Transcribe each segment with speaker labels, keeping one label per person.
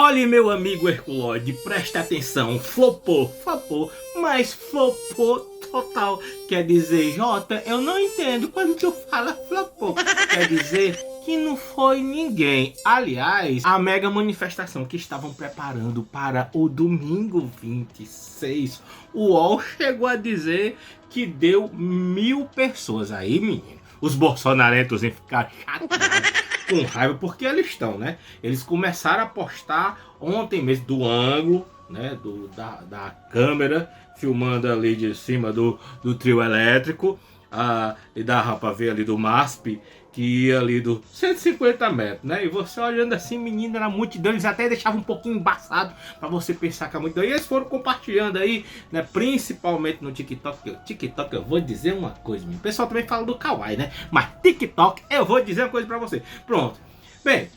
Speaker 1: Olha, meu amigo Herculóide, presta atenção, flopou, mas flopou total. Quer dizer, Jota, eu não entendo quando tu fala flopou. Quer dizer que não foi ninguém. Aliás, a mega manifestação que estavam preparando para o domingo 26, o UOL chegou a dizer que deu 1000 pessoas. Aí, menino, os bolsonarentos em ficar chateados, com raiva, porque eles estão, né? Eles começaram a postar ontem mesmo do ângulo, né? Da câmera, filmando ali de cima do trio elétrico. E dava pra ver ali do MASP, que ia ali do 150 metros, né? E você olhando assim, menina, na multidão, eles até deixavam um pouquinho embaçado pra você pensar que a multidão. E eles foram compartilhando aí, né? Principalmente no TikTok. O TikTok, eu vou dizer uma coisa, o pessoal também fala do Kawaii, né? Mas TikTok, eu vou dizer uma coisa pra você. Pronto. Bem,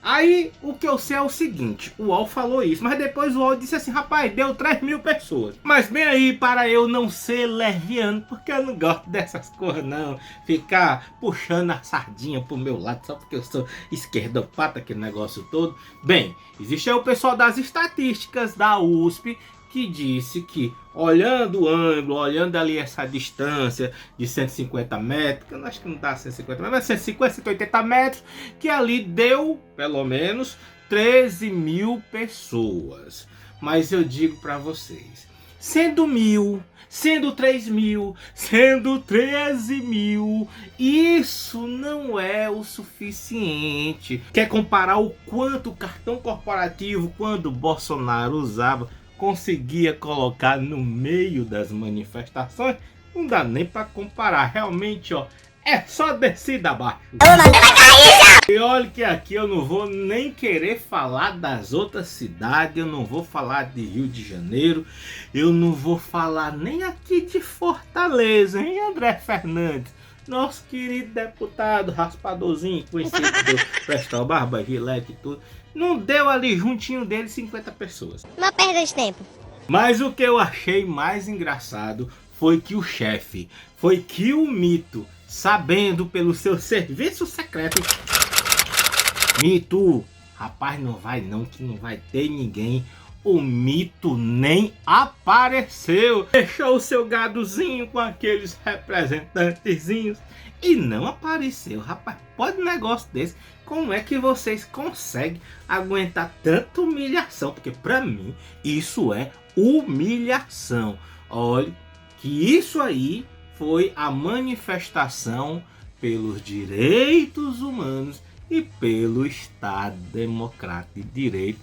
Speaker 1: aí o que eu sei é o seguinte, o UOL falou isso, mas depois o UOL disse assim, rapaz, deu 3.000 pessoas. Mas bem aí, para eu não ser leviano, porque eu não gosto dessas coisas não, ficar puxando a sardinha pro meu lado, só porque eu sou esquerdopata, aquele negócio todo. Bem, existe aí o pessoal das estatísticas da USP, que disse que, olhando o ângulo, olhando ali essa distância de 150 metros, que eu acho que não dá 150 metros, mas 150, 180 metros, que ali deu, pelo menos, 13.000 pessoas. Mas eu digo para vocês, sendo 1.000, sendo 3.000, sendo 13.000, isso não é o suficiente. Quer comparar o quanto o cartão corporativo, quando Bolsonaro usava, conseguia colocar no meio das manifestações? Não dá nem para comparar, realmente, ó, é só descida abaixo. E olha que aqui eu não vou nem querer falar das outras cidades, eu não vou falar de Rio de Janeiro, eu não vou falar nem aqui de Fortaleza, hein, André Fernandes? Nosso querido deputado raspadorzinho, conhecido por prestar barba, gilete e tudo. Não deu ali juntinho dele 50 pessoas.
Speaker 2: Uma perda de tempo.
Speaker 1: Mas o que eu achei mais engraçado foi que o chefe, foi que o mito, sabendo pelo seu serviço secreto, mito, rapaz, não vai não, que não vai ter ninguém. O mito nem apareceu. Deixou o seu gadozinho com aqueles representantezinhos e não apareceu. Rapaz, pode um negócio desse. Como é que vocês conseguem aguentar tanta humilhação? Porque pra mim isso é humilhação. Olha que isso aí foi a manifestação pelos direitos humanos e pelo Estado Democrático de Direito,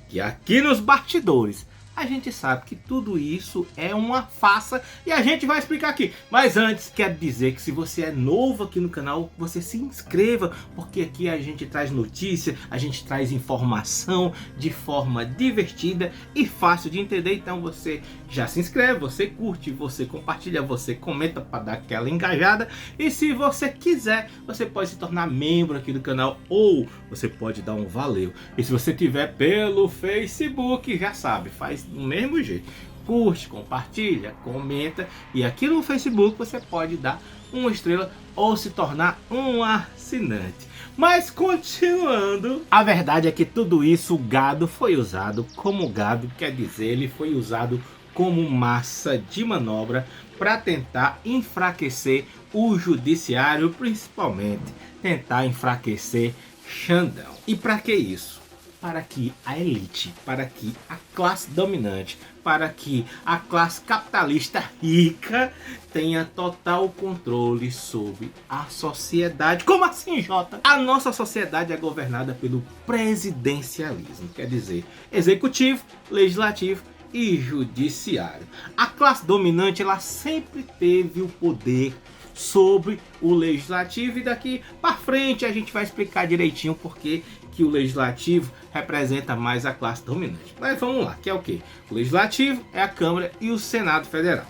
Speaker 1: que aqui nos bastidores a gente sabe que tudo isso é uma farsa e a gente vai explicar aqui. Mas antes, quero dizer que se você é novo aqui no canal, você se inscreva, porque aqui a gente traz notícia, a gente traz informação de forma divertida e fácil de entender. Então você já se inscreve, você curte, você compartilha, você comenta para dar aquela engajada. E se você quiser, você pode se tornar membro aqui do canal ou você pode dar um valeu. E se você tiver pelo Facebook, já sabe, faz do mesmo jeito, curte, compartilha, comenta, e aqui no Facebook você pode dar uma estrela ou se tornar um assinante. Mas continuando, a verdade é que tudo isso, o gado foi usado como gado, quer dizer, ele foi usado como massa de manobra para tentar enfraquecer o judiciário, principalmente tentar enfraquecer Xandão. E para que isso? Para que a elite, para que a classe dominante, para que a classe capitalista rica tenha total controle sobre a sociedade. Como assim, Jota? A nossa sociedade é governada pelo presidencialismo, quer dizer, executivo, legislativo e judiciário. A classe dominante, ela sempre teve o poder sobre o legislativo, e daqui para frente a gente vai explicar direitinho porque que o legislativo representa mais a classe dominante. Mas vamos lá, que é o que? O legislativo é a Câmara e o Senado Federal.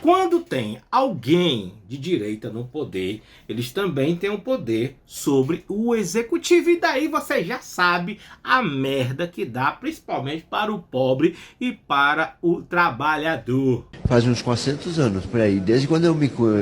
Speaker 1: Quando tem alguém de direita no poder, eles também têm o poder sobre o executivo. E daí você já sabe a merda que dá, principalmente para o pobre e para o trabalhador.
Speaker 3: Faz uns 400 anos por aí, desde quando eu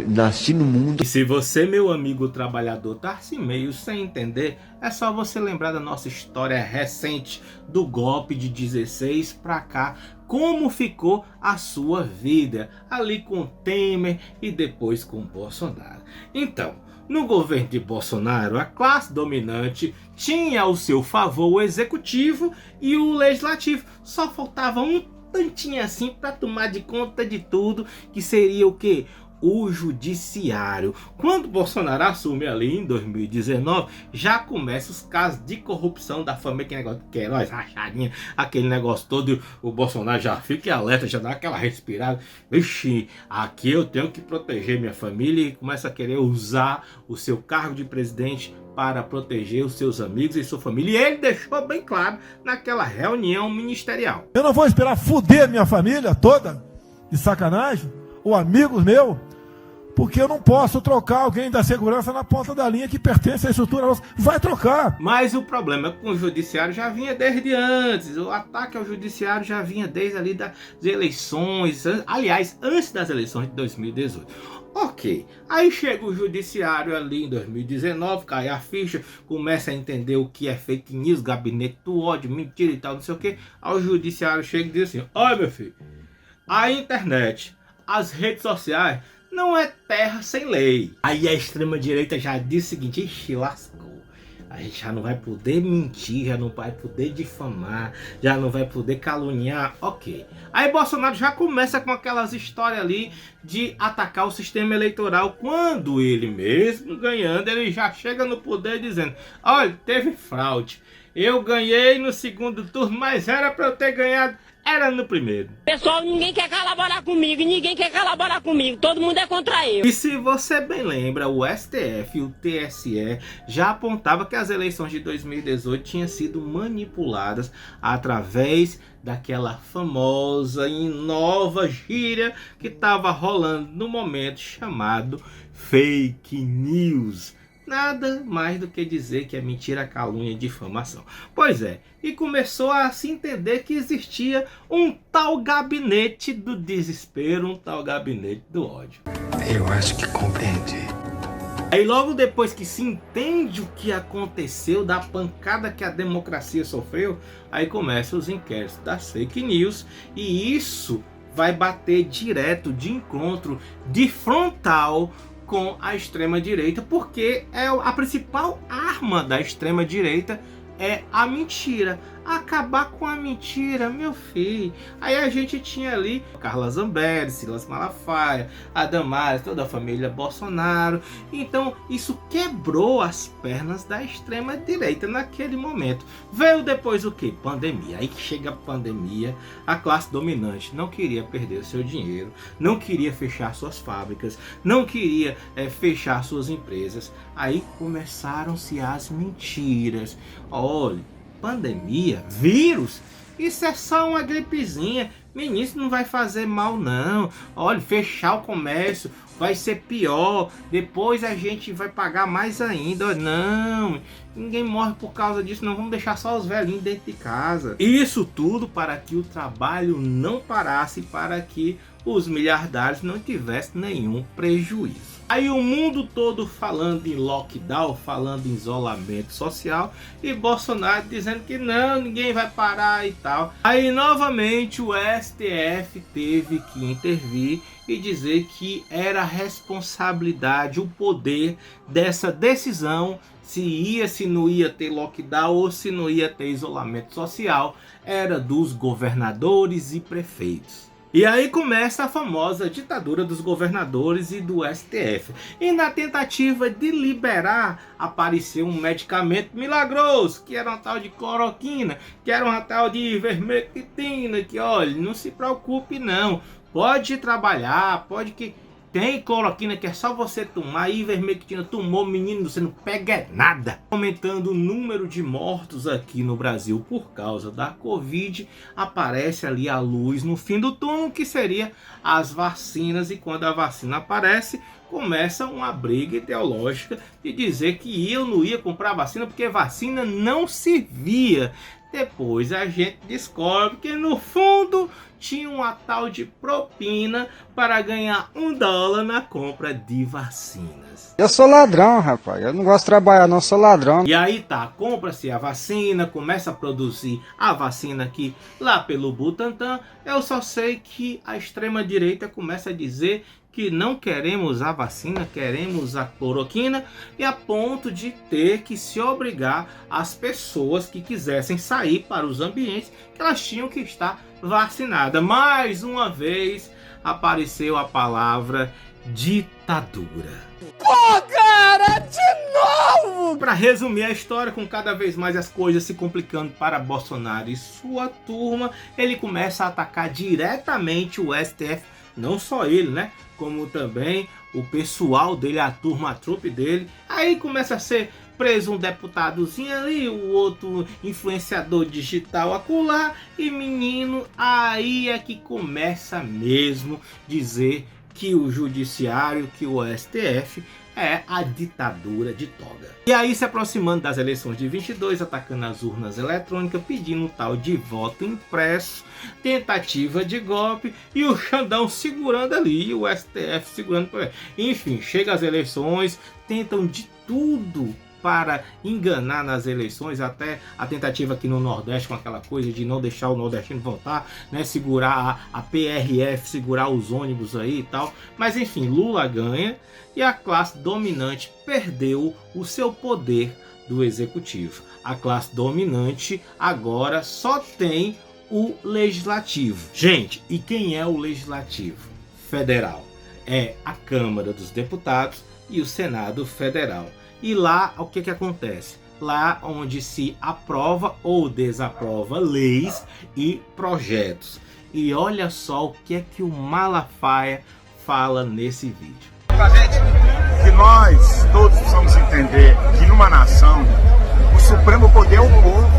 Speaker 3: nasci no mundo.
Speaker 1: E se você, meu amigo trabalhador, tá assim meio sem entender, É só você lembrar da nossa história recente do golpe de 16 para cá, como ficou a sua vida ali com Temer e depois com Bolsonaro. Então, no governo de Bolsonaro, a classe dominante tinha ao seu favor o executivo e o legislativo. Só faltava um tantinho assim para tomar de conta de tudo, que seria o quê? O judiciário. Quando Bolsonaro assume ali em 2019, já começam os casos de corrupção da família, que negócio de Queiroz, rachadinha, aquele negócio todo. O Bolsonaro já fica alerta, já dá aquela respirada. Vixe, aqui eu tenho que proteger minha família, e começa a querer usar o seu cargo de presidente para proteger os seus amigos e sua família. E ele deixou bem claro naquela reunião ministerial:
Speaker 2: eu não vou esperar fuder minha família toda de sacanagem, ou amigos meus, porque eu não posso trocar alguém da segurança na ponta da linha que pertence à estrutura nossa. Vai trocar.
Speaker 1: Mas o problema com o judiciário já vinha desde antes. O ataque ao judiciário já vinha desde ali das eleições. Aliás, antes das eleições de 2018. Ok, aí chega o judiciário ali em 2019, cai a ficha, começa a entender o que é fake news, gabinete do ódio, mentira e tal, não sei o que. Aí o judiciário chega e diz assim: olha, meu filho, a internet, as redes sociais não é terra sem lei. Aí a extrema-direita já diz o seguinte: ixi, lascou. A gente já não vai poder mentir, já não vai poder difamar, já não vai poder caluniar. Ok. Aí Bolsonaro já começa com aquelas histórias ali de atacar o sistema eleitoral. Quando ele mesmo ganhando, ele já chega no poder dizendo: olha, teve fraude. Eu ganhei no segundo turno, mas era para eu ter ganhado. Era no primeiro.
Speaker 4: Pessoal, ninguém quer colaborar comigo, ninguém quer colaborar comigo, todo mundo é contra eu.
Speaker 1: E se você bem lembra, o STF e o TSE já apontava que as eleições de 2018 tinham sido manipuladas através daquela famosa e nova gíria que estava rolando no momento, chamado fake news. Nada mais do que dizer que é mentira, calúnia e difamação. Pois é, e começou a se entender que existia um tal gabinete do desespero, um tal gabinete do ódio.
Speaker 5: Eu acho que compreendi.
Speaker 1: Aí logo depois que se entende o que aconteceu, da pancada que a democracia sofreu, aí começam os inquéritos das fake news, e isso vai bater direto de encontro, de frontal, com a extrema-direita, porque é a principal arma da extrema-direita é a mentira. Acabar com a mentira, meu filho. Aí a gente tinha ali Carla Zambelli, Silas Malafaia, a Damares, toda a família Bolsonaro. Então isso quebrou as pernas da extrema direita naquele momento. Veio depois o que? Pandemia. Aí que chega a pandemia, a classe dominante não queria perder seu dinheiro, não queria fechar suas fábricas, não queria fechar suas empresas. Aí começaram-se as mentiras. Olha, pandemia, vírus, isso é só uma gripezinha, ministro, não vai fazer mal não. Olha, fechar o comércio vai ser pior, depois a gente vai pagar mais ainda. Olha, não, ninguém morre por causa disso, não, vamos deixar só os velhinhos dentro de casa. Isso tudo para que o trabalho não parasse, para que os miliardários não tivessem nenhum prejuízo. Aí o mundo todo falando em lockdown, falando em isolamento social, e Bolsonaro dizendo que não, ninguém vai parar e tal. Aí novamente o STF teve que intervir e dizer que era responsabilidade, o poder dessa decisão, se não ia ter lockdown ou se não ia ter isolamento social, era dos governadores e prefeitos. E aí começa a famosa ditadura dos governadores e do STF. E na tentativa de liberar, apareceu um medicamento milagroso, que era uma tal de cloroquina, que era uma tal de ivermectina, que olha, não se preocupe não, pode trabalhar, pode que... Tem cloroquina que é só você tomar, ivermectina, tomou, menino, você não pega nada. Aumentando o número de mortos aqui no Brasil por causa da Covid, aparece ali a luz no fim do túnel, que seria as vacinas. E quando a vacina aparece, começa uma briga ideológica de dizer que eu não ia comprar vacina porque vacina não servia. Depois a gente descobre que no fundo tinha uma tal de propina para ganhar $1 na compra de vacinas.
Speaker 6: Eu sou ladrão, rapaz. Eu não gosto de trabalhar, não, sou ladrão.
Speaker 1: E aí tá, compra-se a vacina, começa a produzir a vacina aqui lá pelo Butantan. Eu só sei que a extrema-direita começa a dizer que não queremos a vacina, queremos a cloroquina, e a ponto de ter que se obrigar as pessoas que quisessem sair para os ambientes que elas tinham que estar vacinadas. Mais uma vez apareceu a palavra ditadura.
Speaker 7: Pô, cara, de novo!
Speaker 1: Para resumir a história, com cada vez mais as coisas se complicando para Bolsonaro e sua turma, ele começa a atacar diretamente o STF, não só ele, né? Como também o pessoal dele, a turma, a trupe dele. Aí começa a ser preso um deputadozinho ali, o outro influenciador digital acolá, e menino, aí é que começa mesmo dizer que o judiciário, que o STF é a ditadura de toga. E aí, se aproximando das eleições de 22, atacando as urnas eletrônicas, pedindo um tal de voto impresso, tentativa de golpe, e o Xandão segurando ali, e o STF segurando. Enfim, chega as eleições, tentam de tudo para enganar nas eleições, até a tentativa aqui no Nordeste com aquela coisa de não deixar o nordestino votar, né, segurar a PRF, segurar os ônibus aí e tal. Mas enfim, Lula ganha e a classe dominante perdeu o seu poder do executivo. A classe dominante agora só tem o legislativo. Gente, e quem é o legislativo federal? É a Câmara dos Deputados e o Senado Federal. E lá, o que acontece? Lá onde se aprova ou desaprova leis e projetos. E olha só o que é que o Malafaia fala nesse vídeo.
Speaker 8: Gente, que nós todos precisamos entender que numa nação, o supremo poder é o povo.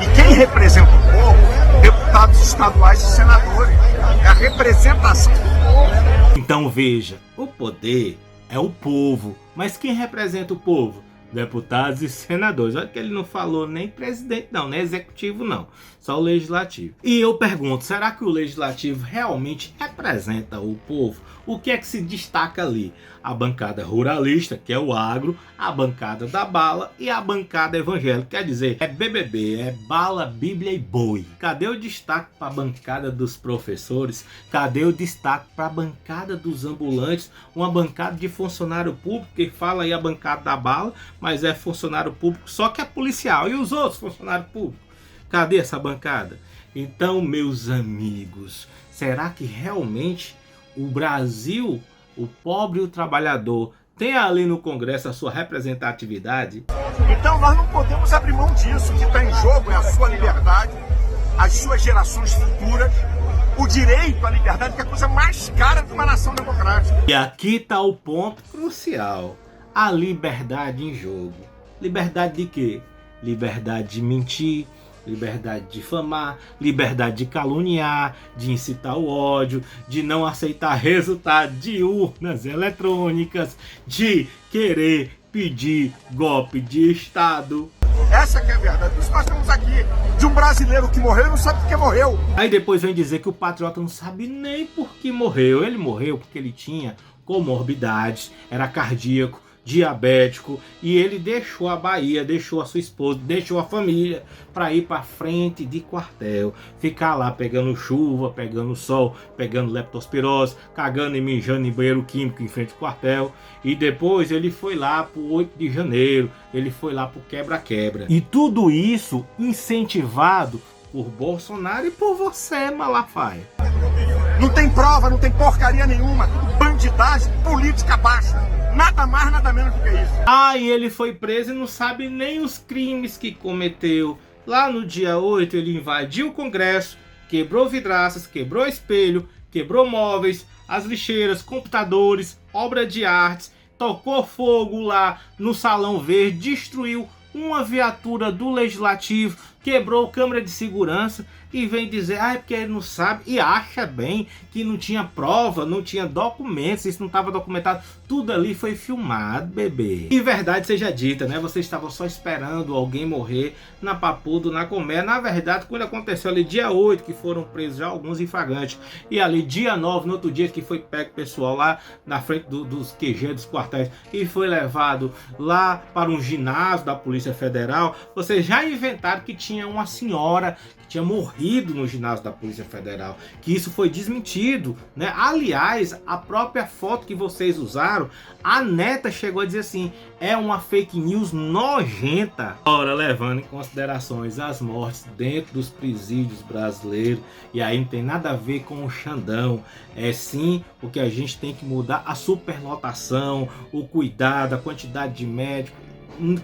Speaker 8: E quem representa o povo? Deputados estaduais e senadores. É a representação do povo.
Speaker 1: Então veja, o poder é o povo, mas quem representa o povo? Deputados e senadores. Olha que ele não falou nem presidente não, nem executivo não, só o legislativo. E eu pergunto, será que o legislativo realmente representa o povo? O que é que se destaca ali? A bancada ruralista, que é o agro, a bancada da bala e a bancada evangélica. Quer dizer, é BBB, é bala, bíblia e boi. Cadê o destaque para a bancada dos professores? Cadê o destaque para a bancada dos ambulantes? Uma bancada de funcionário público, que fala aí a bancada da bala, mas é funcionário público só que é policial. E os outros funcionários públicos? Cadê essa bancada? Então, meus amigos, será que realmente o Brasil, o pobre e o trabalhador, tem ali no Congresso a sua representatividade?
Speaker 8: Então nós não podemos abrir mão disso. O que está em jogo é a sua liberdade, as suas gerações futuras, o direito à liberdade, que é a coisa mais cara de uma nação democrática.
Speaker 1: E aqui está o ponto crucial. A liberdade em jogo. Liberdade de quê? Liberdade de mentir, liberdade de difamar, liberdade de caluniar, de incitar o ódio, de não aceitar resultado de urnas eletrônicas, de querer pedir golpe de Estado.
Speaker 8: Essa que é a verdade. Isso nós temos aqui de um brasileiro que morreu e não sabe por que morreu.
Speaker 1: Aí depois vem dizer que o patriota não sabe nem por que morreu. Ele morreu porque ele tinha comorbidades, era cardíaco, diabético, e ele deixou a Bahia, deixou a sua esposa, deixou a família para ir para frente de quartel, ficar lá pegando chuva, pegando sol, pegando leptospirose, cagando e mijando em banheiro químico em frente ao quartel. E depois ele foi lá pro 8 de janeiro, ele foi lá pro quebra-quebra. E tudo isso incentivado por Bolsonaro e por você, Malafaia.
Speaker 8: Não tem prova, não tem porcaria nenhuma, tudo bandidagem, política baixa. Nada mais, nada menos do que isso.
Speaker 1: Ah, e ele foi preso e não sabe nem os crimes que cometeu. Lá no dia 8 ele invadiu o Congresso, quebrou vidraças, quebrou espelho, quebrou móveis, as lixeiras, computadores, obra de artes, tocou fogo lá no Salão Verde, destruiu uma viatura do Legislativo, quebrou câmera de segurança e vem dizer, é porque ele não sabe, e acha bem que não tinha prova, não tinha documentos, isso não estava documentado, tudo ali foi filmado, bebê. E verdade seja dita, né, vocês estavam só esperando alguém morrer na Papudo, na Colmeia. Na verdade, quando aconteceu ali dia 8, que foram presos já alguns infragantes, e ali dia 9, no outro dia que foi pego pessoal lá na frente dos QG, dos quartéis, e foi levado lá para um ginásio da Polícia Federal, vocês já inventaram que tinha uma senhora que tinha morrido no ginásio da Polícia Federal, que isso foi desmentido, né? Aliás, a própria foto que vocês usaram, a neta chegou a dizer assim, é uma fake news nojenta. Ora, levando em considerações as mortes dentro dos presídios brasileiros, e aí não tem nada a ver com o Xandão, é sim o que a gente tem que mudar, a superlotação, o cuidado, a quantidade de médicos,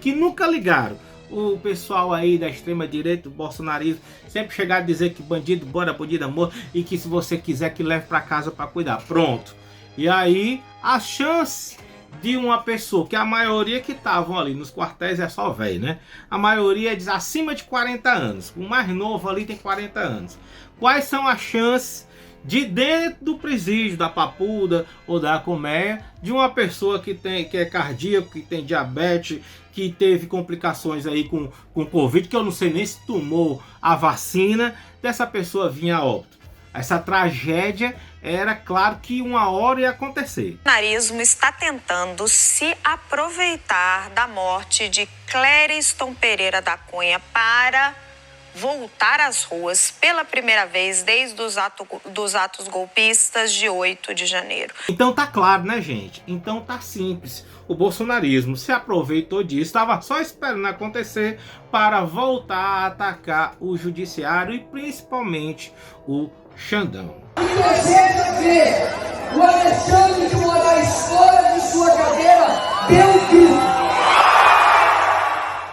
Speaker 1: que nunca ligaram. O pessoal aí da extrema direita, do bolsonarismo, sempre chegar a dizer que bandido bora, bandido amor, e que se você quiser que leve para casa para cuidar. Pronto. E aí a chance de uma pessoa, que a maioria que estavam ali nos quartéis é só velho, né? A maioria é acima de 40 anos. O mais novo ali tem 40 anos. Quais são as chances de dentro do presídio da Papuda ou da Colmeia, de uma pessoa que é cardíaco, que tem diabetes, que teve complicações aí com Covid, que eu não sei nem se tomou a vacina, dessa pessoa vinha a óbito? Essa tragédia era claro que uma hora ia acontecer.
Speaker 9: O bolsonarismo está tentando se aproveitar da morte de Clériston Pereira da Cunha para voltar às ruas pela primeira vez desde os atos golpistas de 8 de janeiro.
Speaker 1: Então tá claro, né, gente? Então tá simples. O bolsonarismo se aproveitou disso, estava só esperando acontecer para voltar a atacar o judiciário e principalmente o Xandão.
Speaker 10: E deseja ver o Alexandre de Moraes fora de sua cadeira, deu um grito.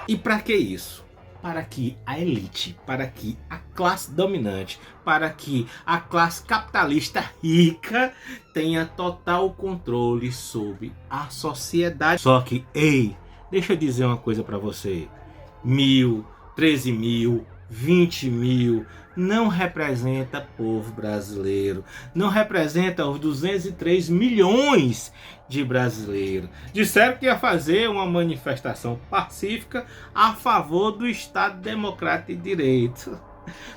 Speaker 1: E para que isso? Para que a elite, para que a classe dominante, para que a classe capitalista rica tenha total controle sobre a sociedade. Só que, ei, deixa eu dizer uma coisa para você. 1.000, 13.000, 20.000 não representa povo brasileiro, não representa os 203 milhões de brasileiros. Disseram que ia fazer uma manifestação pacífica a favor do Estado Democrático de Direito.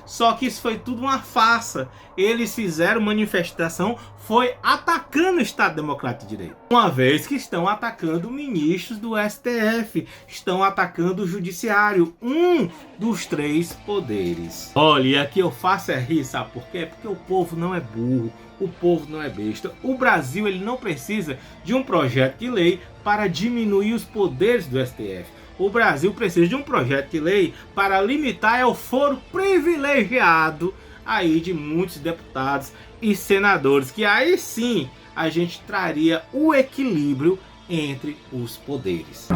Speaker 1: Só que isso foi tudo uma farsa. Eles fizeram manifestação, foi atacando o Estado Democrático de Direito. Uma vez que estão atacando ministros do STF, estão atacando o Judiciário, um dos 3 poderes. Olha, e aqui eu faço rir, sabe por quê? Porque o povo não é burro, o povo não é besta. O Brasil ele não precisa de um projeto de lei para diminuir os poderes do STF. O Brasil precisa de um projeto de lei para limitar o foro privilegiado aí de muitos deputados e senadores, que aí sim a gente traria o equilíbrio entre os poderes.